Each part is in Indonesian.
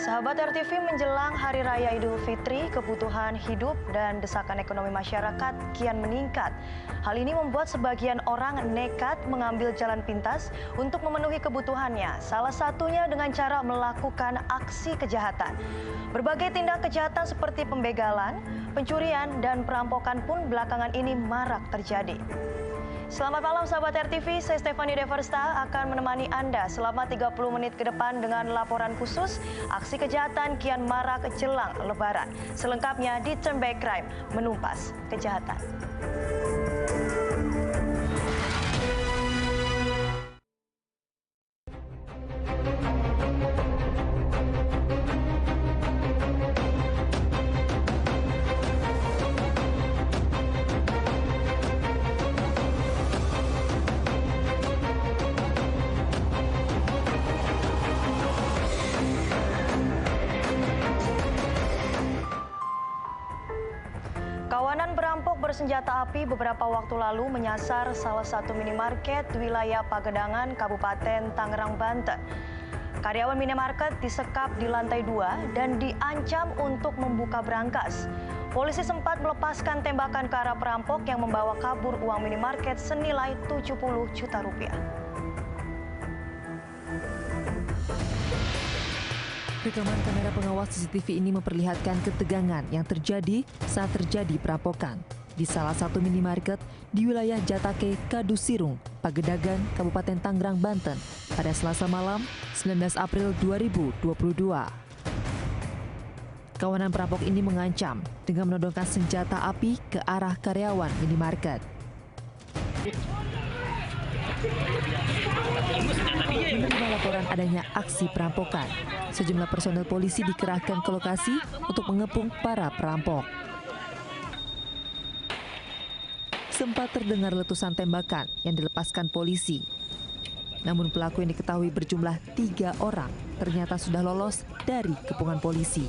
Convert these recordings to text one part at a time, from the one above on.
Sahabat RTV, menjelang Hari Raya Idul Fitri, kebutuhan hidup dan desakan ekonomi masyarakat kian meningkat. Hal ini membuat sebagian orang nekat mengambil jalan pintas untuk memenuhi kebutuhannya. Salah satunya dengan cara melakukan aksi kejahatan. Berbagai tindak kejahatan seperti pembegalan, pencurian, dan perampokan pun belakangan ini marak terjadi. Selamat malam sahabat RTV, saya Stefani Deversta akan menemani Anda selama 30 menit ke depan dengan laporan khusus aksi kejahatan kian marak jelang Lebaran. Selengkapnya di Turn Back Crime, menumpas kejahatan. Kawanan perampok bersenjata api beberapa waktu lalu menyasar salah satu minimarket di wilayah Pagedangan, Kabupaten Tangerang, Banten. Karyawan minimarket disekap di lantai 2 dan diancam untuk membuka brankas. Polisi sempat melepaskan tembakan ke arah perampok yang membawa kabur uang minimarket senilai 70 juta rupiah. Rekaman kamera pengawas CCTV ini memperlihatkan ketegangan yang terjadi saat terjadi perampokan di salah satu minimarket di wilayah Jatake, Kadusirung, Pagedangan, Kabupaten Tangerang, Banten pada Selasa malam 19 April 2022. Kawanan perampok ini mengancam dengan menodongkan senjata api ke arah karyawan minimarket. Menerima laporan adanya aksi perampokan, sejumlah personel polisi dikerahkan ke lokasi untuk mengepung para perampok. Sempat terdengar letusan tembakan yang dilepaskan polisi. Namun pelaku yang diketahui berjumlah 3 orang ternyata sudah lolos dari kepungan polisi.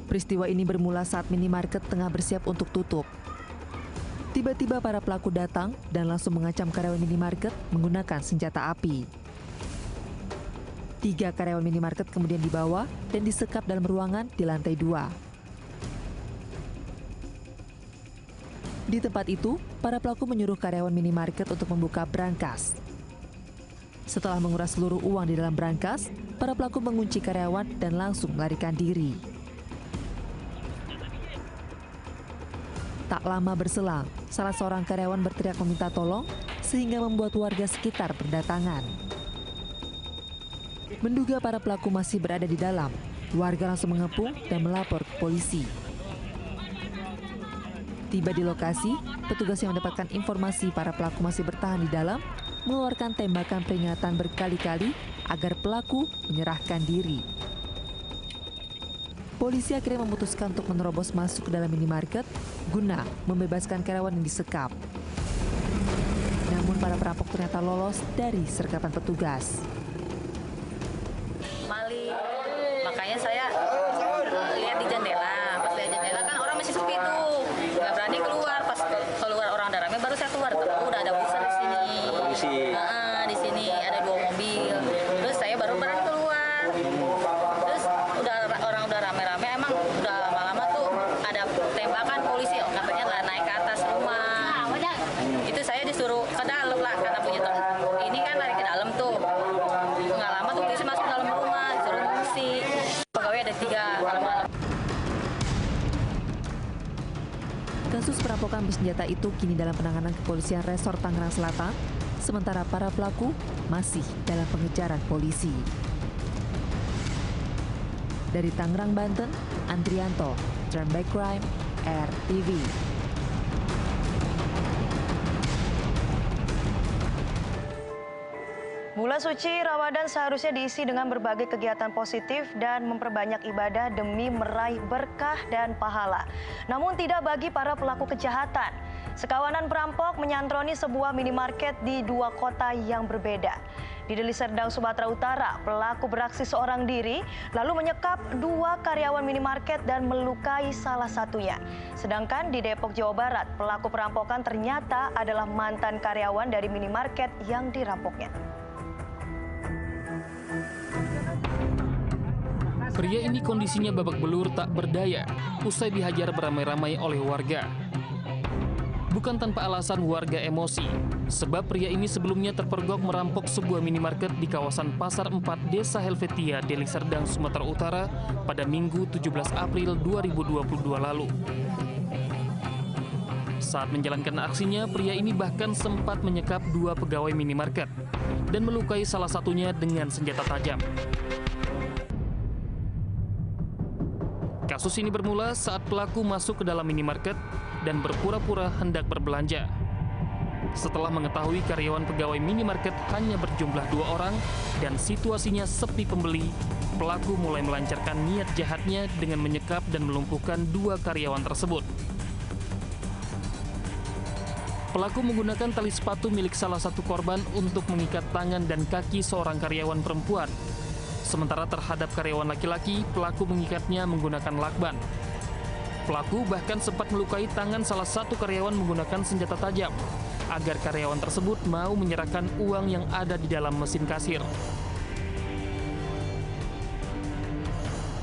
Peristiwa ini bermula saat minimarket tengah bersiap untuk tutup. Tiba-tiba para pelaku datang dan langsung mengancam karyawan minimarket menggunakan senjata api. 3 karyawan minimarket kemudian dibawa dan disekap dalam ruangan di lantai 2. Di tempat itu, para pelaku menyuruh karyawan minimarket untuk membuka brankas. Setelah menguras seluruh uang di dalam brankas, para pelaku mengunci karyawan dan langsung melarikan diri. Tak lama berselang, salah seorang karyawan berteriak meminta tolong sehingga membuat warga sekitar berdatangan. Menduga para pelaku masih berada di dalam, warga langsung mengepung dan melapor ke polisi. Tiba di lokasi, petugas yang mendapatkan informasi para pelaku masih bertahan di dalam mengeluarkan tembakan peringatan berkali-kali agar pelaku menyerahkan diri. Polisi akhirnya memutuskan untuk menerobos masuk ke dalam minimarket guna membebaskan karyawan yang disekap. Namun para perampok ternyata lolos dari sergapan petugas. Maling, makanya saya lihat di jendela. Pas lihat jendela kan orang masih sepi tuh, nggak berani keluar. Pas keluar orang ada rame baru saya keluar. Udah ada polisi di sini. Di sini ada 2 mobil. Terus saya baru berani keluar. Terus orang udah rame-rame, emang udah lama-lama tuh ada tembakan polisi, katanya lah naik ke atas rumah. Itu saya disuruh ke dalam lah, kata punya teman. Ini kan lari ke dalam tuh. Nggak lama tuh polisi masuk ke dalam rumah, disuruh ngungsi. Pegawai ada 3 malam-malam. Kasus perampokan bersenjata itu kini dalam penanganan kepolisian Resor Tangerang Selatan, sementara para pelaku masih dalam pengejaran polisi. Dari Tangerang, Banten, Andrianto, Turn Back Crime, RTV. Bulan suci Ramadan seharusnya diisi dengan berbagai kegiatan positif dan memperbanyak ibadah demi meraih berkah dan pahala. Namun tidak bagi para pelaku kejahatan. Sekawanan perampok menyantroni sebuah minimarket di 2 kota yang berbeda. Di Deli Serdang, Sumatera Utara, pelaku beraksi seorang diri lalu menyekap 2 karyawan minimarket dan melukai salah satunya. Sedangkan di Depok, Jawa Barat, pelaku perampokan ternyata adalah mantan karyawan dari minimarket yang dirampoknya. Pria ini kondisinya babak belur tak berdaya, usai dihajar beramai-ramai oleh warga. Bukan tanpa alasan warga emosi, sebab pria ini sebelumnya terpergok merampok sebuah minimarket di kawasan Pasar 4 Desa Helvetia, Deli Serdang, Sumatera Utara pada Minggu 17 April 2022 lalu. Saat menjalankan aksinya, pria ini bahkan sempat menyekap 2 pegawai minimarket dan melukai salah satunya dengan senjata tajam. Kasus ini bermula saat pelaku masuk ke dalam minimarket dan berpura-pura hendak berbelanja. Setelah mengetahui karyawan pegawai minimarket hanya berjumlah 2 orang dan situasinya sepi pembeli, pelaku mulai melancarkan niat jahatnya dengan menyekap dan melumpuhkan 2 karyawan tersebut. Pelaku menggunakan tali sepatu milik salah satu korban untuk mengikat tangan dan kaki seorang karyawan perempuan. Sementara terhadap karyawan laki-laki, pelaku mengikatnya menggunakan lakban. Pelaku bahkan sempat melukai tangan salah satu karyawan menggunakan senjata tajam, agar karyawan tersebut mau menyerahkan uang yang ada di dalam mesin kasir.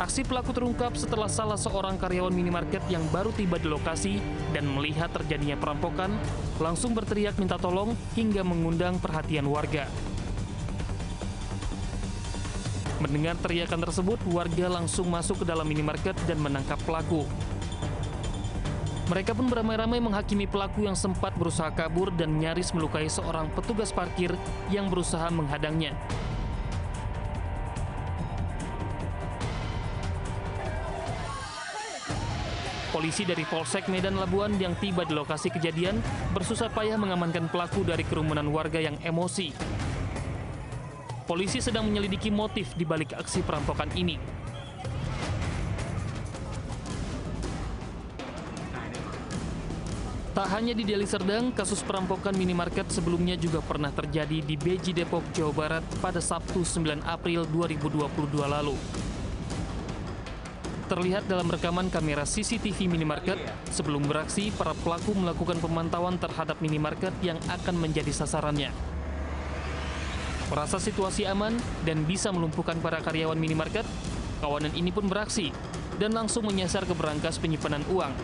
Aksi pelaku terungkap setelah salah seorang karyawan minimarket yang baru tiba di lokasi dan melihat terjadinya perampokan, langsung berteriak minta tolong hingga mengundang perhatian warga. Mendengar teriakan tersebut, warga langsung masuk ke dalam minimarket dan menangkap pelaku. Mereka pun beramai-ramai menghakimi pelaku yang sempat berusaha kabur dan nyaris melukai seorang petugas parkir yang berusaha menghadangnya. Polisi dari Polsek Medan Labuan yang tiba di lokasi kejadian bersusah payah mengamankan pelaku dari kerumunan warga yang emosi. Polisi sedang menyelidiki motif di balik aksi perampokan ini. Tak hanya di Deli Serdang, kasus perampokan minimarket sebelumnya juga pernah terjadi di Beji, Depok, Jawa Barat pada Sabtu 9 April 2022 lalu. Terlihat dalam rekaman kamera CCTV minimarket, sebelum beraksi, para pelaku melakukan pemantauan terhadap minimarket yang akan menjadi sasarannya. Merasa situasi aman dan bisa melumpuhkan para karyawan minimarket, kawanan ini pun beraksi dan langsung menyasar ke berangkas penyimpanan uang.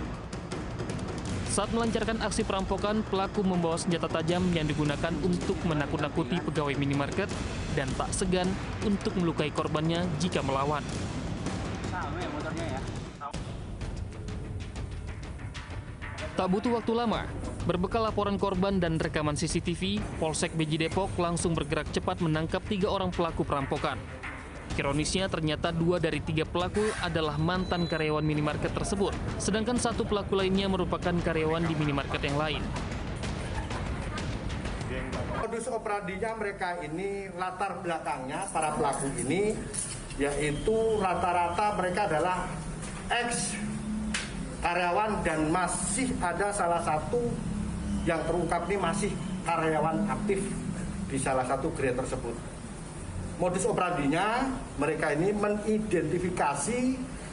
Saat melancarkan aksi perampokan, pelaku membawa senjata tajam yang digunakan untuk menakut-nakuti pegawai minimarket dan tak segan untuk melukai korbannya jika melawan. Tak butuh waktu lama, berbekal laporan korban dan rekaman CCTV, Polsek Beji Depok langsung bergerak cepat menangkap 3 orang pelaku perampokan. Ironisnya ternyata 2 dari 3 pelaku adalah mantan karyawan minimarket tersebut, sedangkan 1 pelaku lainnya merupakan karyawan di minimarket yang lain. Modus operandinya mereka ini, latar belakangnya para pelaku ini, yaitu rata-rata mereka adalah ex karyawan dan masih ada salah satu yang terungkap ini masih karyawan aktif di salah satu gerai tersebut. Modus operandinya mereka ini mengidentifikasi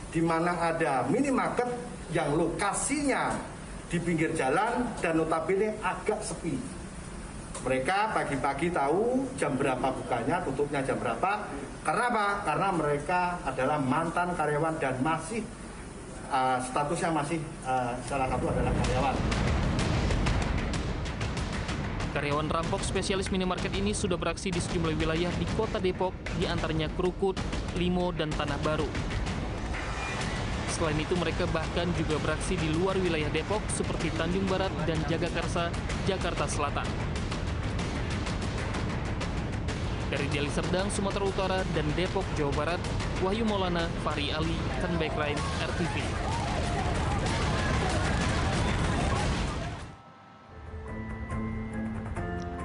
di mana ada minimarket yang lokasinya di pinggir jalan dan notabene agak sepi. Mereka pagi-pagi tahu jam berapa bukanya, tutupnya jam berapa. Karena apa? Karena mereka adalah mantan karyawan dan masih statusnya masih salah satu adalah karyawan. Karyawan rampok spesialis minimarket ini sudah beraksi di sejumlah wilayah di kota Depok, di antaranya Krukut, Limo, dan Tanah Baru. Selain itu, mereka bahkan juga beraksi di luar wilayah Depok seperti Tanjung Barat dan Jagakarsa, Jakarta Selatan. Dari Deli Serdang, Sumatera Utara, dan Depok, Jawa Barat, Wahyu Maulana, Fahri Ali, Backline, RTV.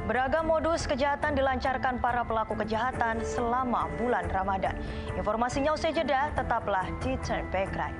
Beragam modus kejahatan dilancarkan para pelaku kejahatan selama bulan Ramadan. Informasinya usai jeda, tetaplah di Backline.